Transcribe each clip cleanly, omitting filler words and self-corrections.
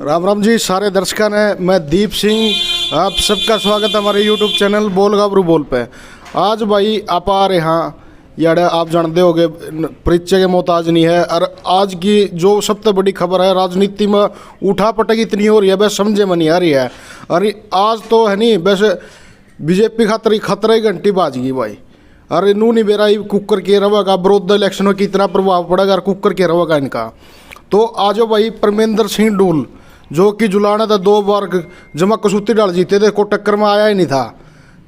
राम राम जी सारे दर्शकों ने, मैं दीप सिंह, आप सबका स्वागत है हमारे यूट्यूब चैनल बोल गाबरू बोल पे। आज भाई आप आ रहे हैं यार, आप जानते होगे परिचय के मोहताज नहीं है। और आज की जो सबसे बड़ी खबर है, राजनीति में उठा पटक इतनी हो रही है, बस समझे में नहीं आ रही है। अरे आज तो है नहीं, वैसे बीजेपी खतरे की घंटी बाज गई भाई। अरे नू नहीं बेरा कुकर के रहेगा, विरोध इलेक्शन में कितना प्रभाव पड़ेगा, कुकर के रहेगा इनका। तो आज भाई परमेंद्र सिंह ढूल, जो कि जुलाना था 2 बार जमा कसूती डाल जीते थे, को टक्कर में आया ही नहीं था,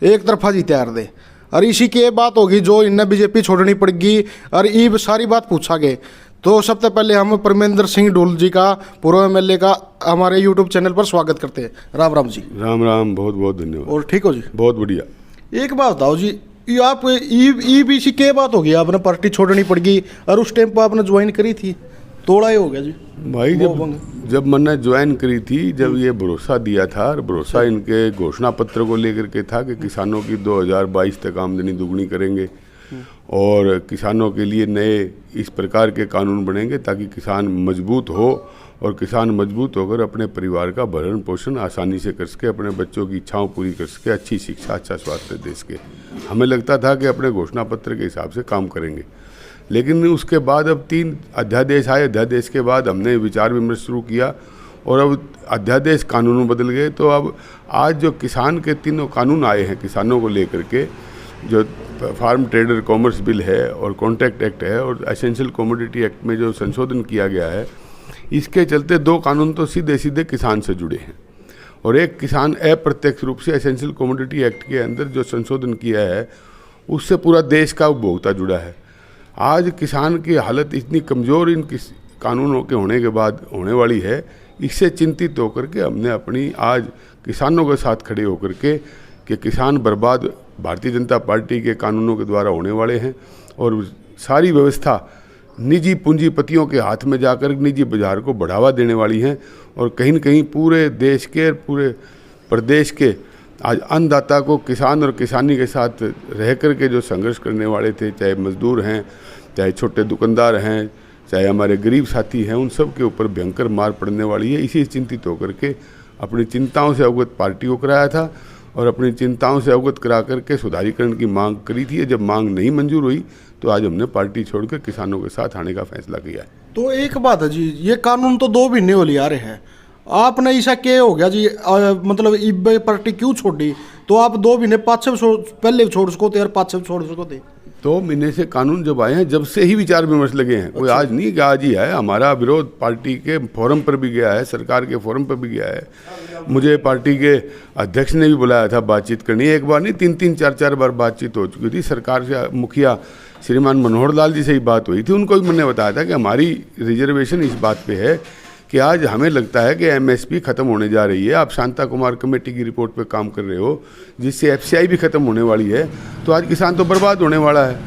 एक तरफा जीते यार दे। और इसी की ये बात होगी जो इन्हें बीजेपी छोड़नी पड़ेगी। और ये सारी बात पूछा गए। तो सबसे पहले हम परमेंद्र सिंह ढूल जी का, पूर्व एमएलए का, हमारे यूट्यूब चैनल पर स्वागत करते हैं। राम राम जी। राम राम, बहुत बहुत धन्यवाद। और ठीक हो जी? बहुत बढ़िया। एक बात बताओ जी, ये आप ईबीसी के बात होगी, आपने पार्टी छोड़नी पड़गी और उस टाइम पर आपने ज्वाइन करी थी, थोड़ा ही हो गया जी भाई। जब मैंने ज्वाइन करी थी, जब ये भरोसा दिया था, और भरोसा इनके घोषणा पत्र को लेकर के था कि किसानों की 2022 तक आमदनी दुगनी करेंगे और किसानों के लिए नए इस प्रकार के कानून बनेंगे ताकि किसान मजबूत हो और किसान मजबूत होकर अपने परिवार का भरण पोषण आसानी से कर सके, अपने बच्चों की इच्छाओं पूरी कर सके, अच्छी शिक्षा, अच्छा स्वास्थ्य दे सके। हमें लगता था कि अपने घोषणा पत्र के हिसाब से काम करेंगे। लेकिन उसके बाद अब 3 अध्यादेश आए। अध्यादेश के बाद हमने विचार विमर्श शुरू किया और अब अध्यादेश कानून बदल गए। तो अब आज जो किसान के 3 कानून आए हैं किसानों को लेकर के, जो फार्म ट्रेडर कॉमर्स बिल है और कॉन्ट्रैक्ट एक्ट है और एसेंशियल कमोडिटी एक्ट में जो संशोधन किया गया है, इसके चलते 2 कानून तो सीधे सीधे किसान से जुड़े हैं। और एक किसान अप्रत्यक्ष रूप से एसेंशियल कमोडिटी एक्ट के अंदर जो संशोधन किया है, उससे पूरा देश का उपभोक्ता जुड़ा है। आज किसान की हालत इतनी कमज़ोर इन कानूनों के होने के बाद होने वाली है, इससे चिंतित होकर के हमने अपनी आज किसानों के साथ खड़े होकर के कि किसान बर्बाद भारतीय जनता पार्टी के कानूनों के द्वारा होने वाले हैं और सारी व्यवस्था निजी पूंजीपतियों के हाथ में जाकर निजी बाजार को बढ़ावा देने वाली हैं। और कहीं न कहीं पूरे देश के, पूरे प्रदेश के आज अन्नदाता को, किसान और किसानी के साथ रह कर के जो संघर्ष करने वाले थे, चाहे मजदूर हैं, चाहे छोटे दुकानदार हैं, चाहे हमारे गरीब साथी हैं, उन सब के ऊपर भयंकर मार पड़ने वाली है। इसी चिंतित होकर के अपनी चिंताओं से अवगत पार्टी को कराया था और अपनी चिंताओं से अवगत करा करके सुधारीकरण की मांग करी थी। जब मांग नहीं मंजूर हुई तो आज हमने पार्टी छोड़कर किसानों के साथ आने का फैसला किया है। तो एक बात है जी, ये कानून तो 2 महीने हो लिया रहे हैं, आपने ऐसा क्या हो गया जी? मतलब इब्बे पार्टी क्यों छोड़ी? तो आप 2 महीने पहले छोड़ सको थे यार, 5 छोड़ सको थे। 2 महीने से कानून जब आए हैं, जब से ही विचार विमर्श लगे हैं। कोई आज नहीं कि आज ही है। हमारा विरोध पार्टी के फोरम पर भी गया है, सरकार के फोरम पर भी गया है। मुझे पार्टी के अध्यक्ष ने भी बुलाया था बातचीत करनी, एक बार नहीं 3-3, 4-4 बार बातचीत हो चुकी थी। सरकार से मुखिया श्रीमान मनोहर लाल जी से ही बात हुई थी। उनको भी मैंने बताया था कि हमारी रिजर्वेशन इस बात पे है कि आज हमें लगता है कि एमएसपी ख़त्म होने जा रही है। आप शांता कुमार कमेटी की रिपोर्ट पे काम कर रहे हो, जिससे एफसीआई भी ख़त्म होने वाली है। तो आज किसान तो बर्बाद होने वाला है।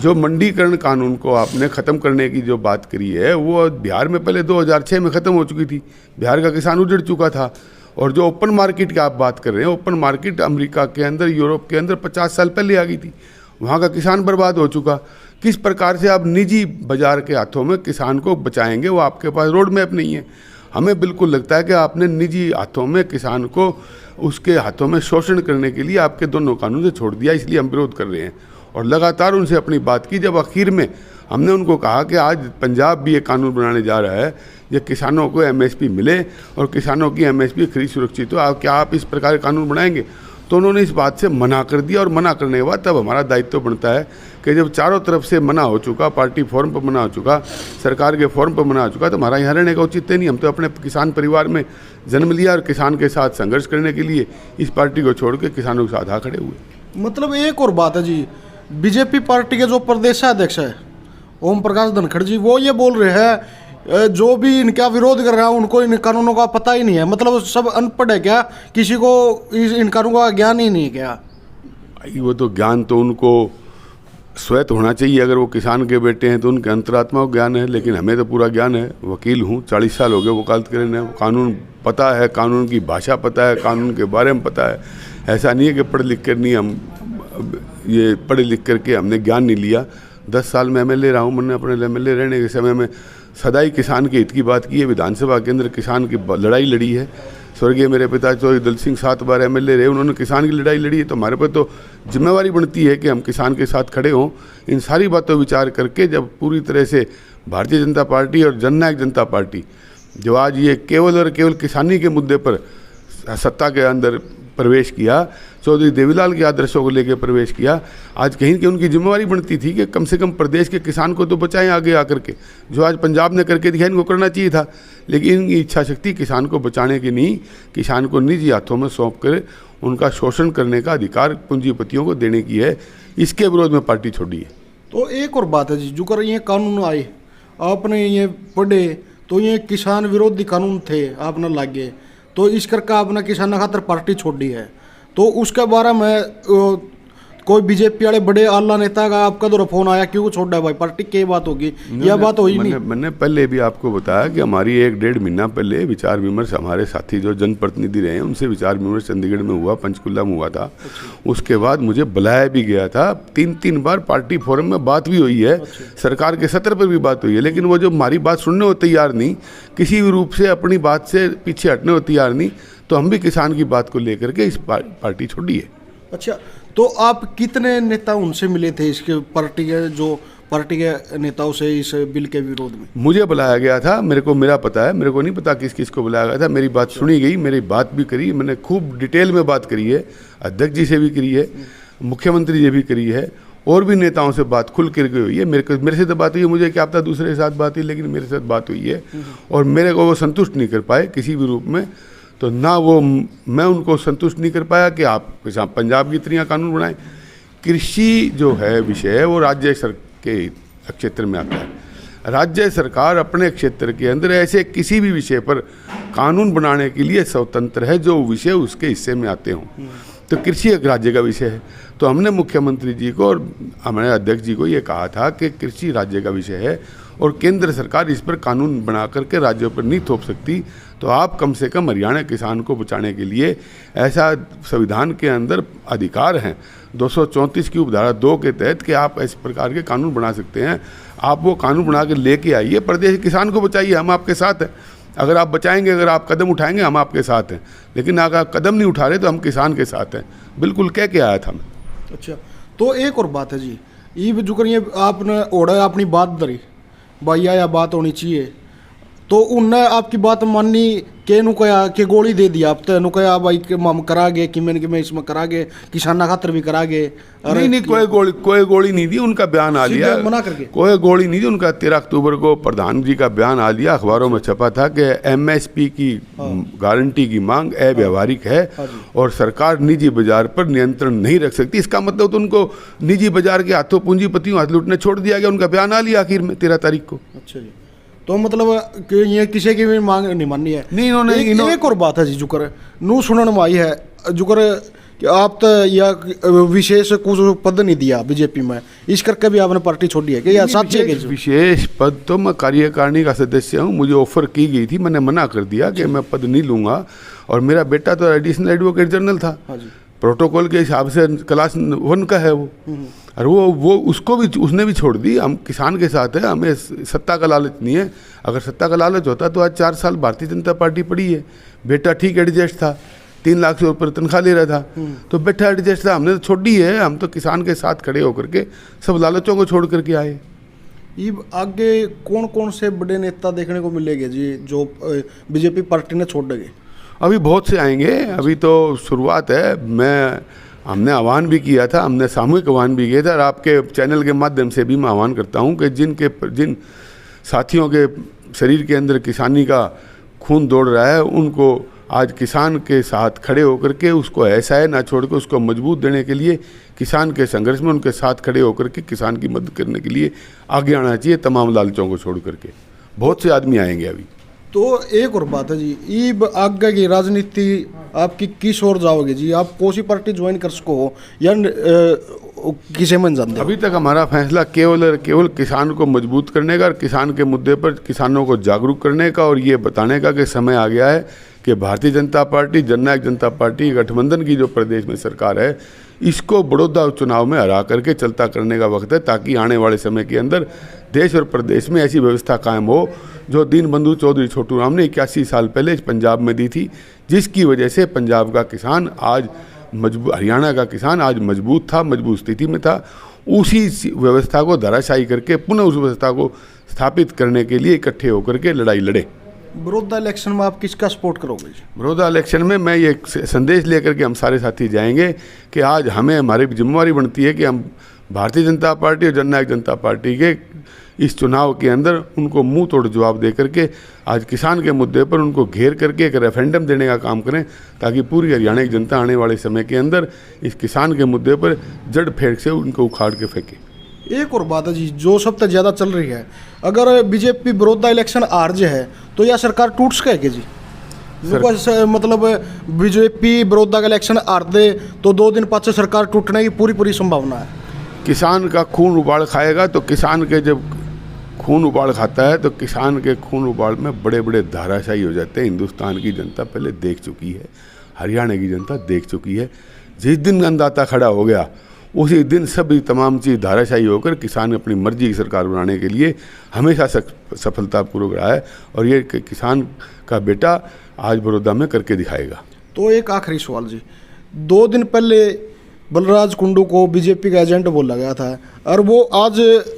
जो मंडीकरण कानून को आपने ख़त्म करने की जो बात करी है, वो बिहार में पहले 2006 में ख़त्म हो चुकी थी। बिहार का किसान उजड़ चुका था। और जो ओपन मार्केट की आप बात कर रहे हैं, ओपन मार्केट अमेरिका के अंदर, यूरोप के अंदर 50 साल पहले आ गई थी। वहाँ का किसान बर्बाद हो चुका। किस प्रकार से आप निजी बाजार के हाथों में किसान को बचाएंगे, वो आपके पास रोड मैप नहीं है। हमें बिल्कुल लगता है कि आपने निजी हाथों में किसान को, उसके हाथों में शोषण करने के लिए आपके दोनों कानून से छोड़ दिया। इसलिए हम विरोध कर रहे हैं और लगातार उनसे अपनी बात की। जब आखिर में हमने उनको कहा कि आज पंजाब भी एक कानून बनाने जा रहा है, ये किसानों को एमएसपी मिले और किसानों की एमएसपी खरीद सुरक्षित हो, क्या आप इस प्रकार के कानून बनाएंगे? तो उन्होंने इस बात से मना कर दिया। और मना करने के बाद तब हमारा दायित्व बनता है कि जब चारों तरफ से मना हो चुका, पार्टी फोरम पर मना हो चुका, सरकार के फोरम पर मना हो चुका, तो हमारा यहाँ रहने का उचित नहीं। हम तो अपने किसान परिवार में जन्म लिया और किसान के साथ संघर्ष करने के लिए इस पार्टी को छोड़ के किसानों के साथ आ खड़े हुए। मतलब एक और बात है जी, बीजेपी पार्टी के जो प्रदेशाध्यक्ष है ओम प्रकाश धनखड़ जी, वो ये बोल रहे हैं जो भी इनका विरोध कर रहा है उनको इन कानूनों का पता ही नहीं है। मतलब सब अनपढ़ है क्या? किसी को इन कानूनों का ज्ञान ही नहीं है क्या? वो तो ज्ञान तो उनको स्वयं होना चाहिए। अगर वो किसान के बेटे हैं तो उनके अंतरात्मा को ज्ञान है, लेकिन हमें तो पूरा ज्ञान है। वकील हूँ, 40 साल हो गए वकालत करने। कानून पता है, कानून की भाषा पता है, कानून के बारे में पता है। ऐसा नहीं है कि पढ़ लिख कर नहीं, हम ये पढ़ लिख करके हमने ज्ञान नहीं लिया। 10 साल में एमएलए रहा हूँ। मैंने अपने एमएलए रहने के समय में सदाई किसान के हित की बात की है। विधानसभा के अंदर किसान की लड़ाई लड़ी है। स्वर्गीय मेरे पिता चौधरी दल सिंह 7 बार MLA रहे, उन्होंने किसान की लड़ाई लड़ी है। तो हमारे पर तो जिम्मेवारी बनती है कि हम किसान के साथ खड़े हों। इन सारी बातों विचार करके जब पूरी तरह से भारतीय जनता पार्टी और जननायक जनता पार्टी जो आज ये केवल और केवल किसानी के मुद्दे पर सत्ता के अंदर प्रवेश किया, चौधरी देवीलाल के आदर्शों को लेकर प्रवेश किया, आज कहीं कि उनकी जिम्मेवारी बनती थी कि कम से कम प्रदेश के किसान को तो बचाएं आगे आकर के। जो आज पंजाब ने करके दिखाया, इनको करना चाहिए था, लेकिन इनकी इच्छा शक्ति किसान को बचाने की नहीं, किसान को निजी हाथों में सौंप कर उनका शोषण करने का अधिकार पूंजीपतियों को देने की है। इसके विरोध में पार्टी छोड़ी है। तो एक और बात है जी, जो कर ये कानून आए, आपने ये पढ़े तो ये किसान विरोधी कानून थे, आपने लागे, तो इस करके आपने किसान खातर पार्टी छोड़ी है। तो उसके बारे में कोई बीजेपी वाले बड़े आला नेता का आपका तो फोन आया, क्यों छोड़ा भाई पार्टी, क्या बात होगी? यह बात हुई नहीं। मैंने पहले भी आपको बताया कि हमारी 1-1.5 महीना पहले विचार विमर्श हमारे साथी जो जनप्रतिनिधि रहे हैं उनसे विचार विमर्श चंडीगढ़ में हुआ, पंचकुला में हुआ था। उसके बाद मुझे बुलाया भी गया था, 3 बार पार्टी फोरम में बात भी हुई है, सरकार के सत्र पर भी बात हुई है। लेकिन वो जो हमारी बात सुनने को तैयार नहीं, किसी भी रूप से अपनी बात से पीछे हटने को तैयार नहीं, तो हम भी किसान की बात को लेकर के इस पार्टी छोड़ी है। अच्छा, तो आप कितने नेता उनसे मिले थे, इसके पार्टी के जो पार्टी के नेताओं से इस बिल के विरोध में? मुझे बुलाया गया था, मेरा पता है, मेरे को नहीं पता किस किस को बुलाया गया था। मेरी बात सुनी गई, मेरी बात भी करी, मैंने खूब डिटेल में बात करी है, अध्यक्ष जी से भी करी है, मुख्यमंत्री जी भी करी है, और भी नेताओं से बात खुल करके हुई है। मेरे से तो बात हुई है, मुझे क्या पता दूसरे के साथ बात हुई, लेकिन मेरे साथ बात हुई है और मेरे को वो संतुष्ट नहीं कर पाए किसी भी रूप में। तो ना वो मैं उनको संतुष्ट नहीं कर पाया कि आप पंजाब की तरह कानून बनाएं। कृषि जो है विषय वो राज्य के क्षेत्र में आता है। राज्य सरकार अपने क्षेत्र के अंदर ऐसे किसी भी विषय पर कानून बनाने के लिए स्वतंत्र है जो विषय उसके हिस्से में आते हों। तो कृषि एक राज्य का विषय है। तो हमने मुख्यमंत्री जी को और हमारे अध्यक्ष जी को ये कहा था कि कृषि राज्य का विषय है और केंद्र सरकार इस पर कानून बना करके राज्यों पर नहीं थोप सकती। तो आप कम से कम हरियाणा किसान को बचाने के लिए ऐसा संविधान के अंदर अधिकार हैं 234 की उपधारा 2 के तहत कि आप इस प्रकार के कानून बना सकते हैं। आप वो कानून बना के लेके आइए, प्रदेश किसान को बचाइए, हम आपके साथ हैं। अगर आप बचाएंगे, अगर आप कदम उठाएंगे, हम आपके साथ हैं। लेकिन अगर आप कदम नहीं उठा रहे तो हम किसान के साथ हैं। बिल्कुल कह के आया था मैं। अच्छा, तो एक और बात है जी, ये जो करिए आपने ओढ़ा अपनी बात धरी, भैया या बात होनी चाहिए, तो उनने आपकी बात माननी के नु कया के गोली दे दिया आप तो नु कया भाई के हम करागे कि मैं इसमें करागे, किसान खातर भी करागे। नहीं, कोई गोली नहीं दी, उनका बयान आ लिया, मना करके कोई गोली नहीं दी। उनका 13 अक्टूबर को प्रधान जी का बयान आ लिया, अखबारों में छपा था कि MSP की गारंटी की मांग अव्यावहारिक है और सरकार निजी बाजार पर नियंत्रण नहीं रख सकती। इसका मतलब तो उनको निजी बाजार के हाथों पूंजीपतियों हाथ लूटने छोड़ दिया गया। उनका बयान आ लिया आखिर में 13 तारीख को। अच्छा जी, तो मतलब कि ये किसी की भी मांग नहीं माननी है। नहीं, इन्होंने एक और बात है जी, जुकर नू सुनने में आई है जुकर कि आप तो या विशेष कुछ पद नहीं दिया बीजेपी में, इस करके भी आपने पार्टी छोड़ी है कि या साथ विशेष पद तो मैं कार्यकारिणी का सदस्य हूँ, मुझे ऑफर की गई थी, मैंने मना कर दिया कि मैं पद नहीं लूँगा। और मेरा बेटा तो एडिशनल एडवोकेट जनरल था, प्रोटोकॉल के हिसाब से क्लास 1 का है वो, और वो उसको भी उसने भी छोड़ दी। हम किसान के साथ है, हमें सत्ता का लालच नहीं है। अगर सत्ता का लालच होता तो आज 4 साल भारतीय जनता पार्टी पड़ी है। बेटा ठीक एडजस्ट था, 3 लाख से ऊपर तनख्वाह ले रहा था, तो बेटा एडजस्ट था, हमने तो छोड़ी है। हम तो किसान के साथ खड़े होकर के सब लालचों को छोड़ करके आए। ये आगे कौन कौन से बड़े नेता देखने को मिलेंगे जी जो बीजेपी पार्टी ने छोड़ देंगे? अभी बहुत से आएंगे, अभी तो शुरुआत है। हमने आह्वान भी किया था, हमने सामूहिक आह्वान भी किया था, और आपके चैनल के माध्यम से भी मैं आह्वान करता हूं कि जिन साथियों के शरीर के अंदर किसानी का खून दौड़ रहा है, उनको आज किसान के साथ खड़े होकर के उसको ऐसा है ना छोड़ के उसको मजबूत देने के लिए किसान के संघर्ष में उनके साथ खड़े होकर के किसान की मदद करने के लिए आगे आना चाहिए, तमाम लालचों को छोड़ करके। बहुत से आदमी आएंगे अभी। तो एक और बात है जी, ईब आगे की राजनीति आपकी किस ओर जाओगे जी? आप कौन सी पार्टी ज्वाइन कर सको या किसे मन जानते? अभी तक हमारा फैसला केवल और केवल किसान को मजबूत करने का और किसान के मुद्दे पर किसानों को जागरूक करने का और ये बताने का कि समय आ गया है कि भारतीय जनता पार्टी, जननायक जनता पार्टी गठबंधन की जो प्रदेश में सरकार है, इसको बड़ौदा चुनाव में हरा करके चलता करने का वक्त है, ताकि आने वाले समय के अंदर देश और प्रदेश में ऐसी व्यवस्था कायम हो जो दीनबंधु चौधरी छोटू राम ने 81 साल पहले पंजाब में दी थी, जिसकी वजह से पंजाब का किसान आज हरियाणा का किसान आज मजबूत था, मजबूत स्थिति में था। उसी व्यवस्था को धराशायी करके पुनः उस व्यवस्था को स्थापित करने के लिए इकट्ठे होकर के लड़ाई लड़े। बड़ौदा इलेक्शन में आप किसका सपोर्ट करोगे? बड़ौदा इलेक्शन में मैं ये संदेश लेकर के हम सारे साथी जाएंगे कि आज हमें हमारी जिम्मेवारी बनती है कि हम भारतीय जनता पार्टी और जननायक जनता पार्टी के इस चुनाव के अंदर उनको मुंह तोड़ जवाब दे करके आज किसान के मुद्दे पर उनको घेर करके एक रेफरेंडम देने का काम करें, ताकि पूरी हरियाणा की जनता आने वाले समय के अंदर इस किसान के मुद्दे पर जड़ फेंक से उनको उखाड़ के फेंके। एक और बात है जी, जो सबसे ज़्यादा चल रही है, अगर बीजेपी बड़ौदा इलेक्शन हार है तो यह सरकार टूट सकेगी जी? मतलब बीजेपी बड़ौदा का इलेक्शन हार दे तो 2 दिन पाछे सरकार टूटने की पूरी संभावना है। किसान का खून उबाल खाएगा तो किसान के जब खून उबाल खाता है तो किसान के खून उबाल में बड़े बड़े धाराशाही हो जाते हैं। हिंदुस्तान की जनता पहले देख चुकी है, हरियाणा की जनता देख चुकी है। जिस दिन अन्नदाता खड़ा हो गया उसी दिन सभी तमाम चीज़ धाराशाही होकर किसान अपनी मर्जी की सरकार बनाने के लिए हमेशा सफलतापूर्वक रहा है, और ये किसान का बेटा आज बड़ौदा में करके दिखाएगा। तो एक आखिरी सवाल जी, 2 दिन पहले बलराज कुंडू को बीजेपी का एजेंट बोला गया था और वो आज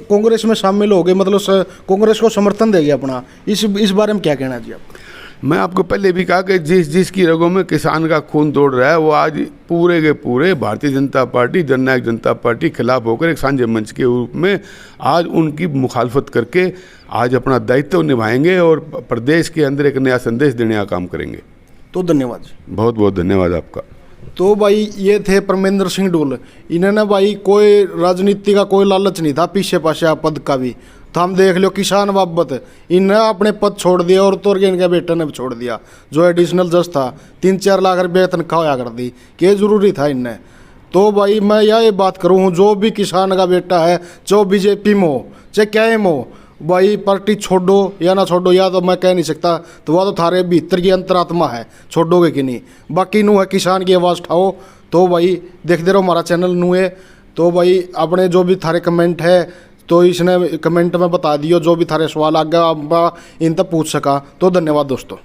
कांग्रेस में शामिल हो गए, मतलब कांग्रेस को समर्थन दे गया अपना। इस बारे में क्या कहना है जी आप? मैं आपको पहले भी कहा कि जिसकी रगों में किसान का खून दौड़ रहा है वो आज पूरे के पूरे भारतीय जनता पार्टी जननायक जनता पार्टी खिलाफ होकर एक साझे मंच के रूप में आज उनकी मुखालफत करके आज अपना दायित्व निभाएंगे और प्रदेश के अंदर एक नया संदेश देने का काम करेंगे। तो धन्यवाद जी। बहुत बहुत धन्यवाद आपका। तो भाई ये थे परमेंद्र सिंह ढोल। इन्होंने भाई कोई राजनीति का कोई लालच नहीं था, पीछे पाछे पद का भी। तो हम देख लो किसान बाबत इन्हें अपने पद छोड़ दिया और तो इनके बेटे ने भी छोड़ दिया, जो एडिशनल जज था 3-4 लाख रुपये तनख्वाह होया कर दी, क्या जरूरी था इन्हें? तो भाई मैं यह बात करूँ, जो भी किसान का बेटा है, चाहे बीजेपी में हो चाहे क्या में हो, भाई पार्टी छोड़ो या ना छोड़ो, या तो मैं कह नहीं सकता, तो वह तो थारे भीतर की अंतरात्मा है, छोड़ोगे कि नहीं। बाकी नू है किसान की आवाज़ उठाओ। तो भाई देखते रहो हमारा चैनल नू है। तो भाई अपने जो भी थारे कमेंट है तो इसने कमेंट में बता दियो, जो भी थारे सवाल आगे आप इन तक पूछ सका। तो धन्यवाद दोस्तों।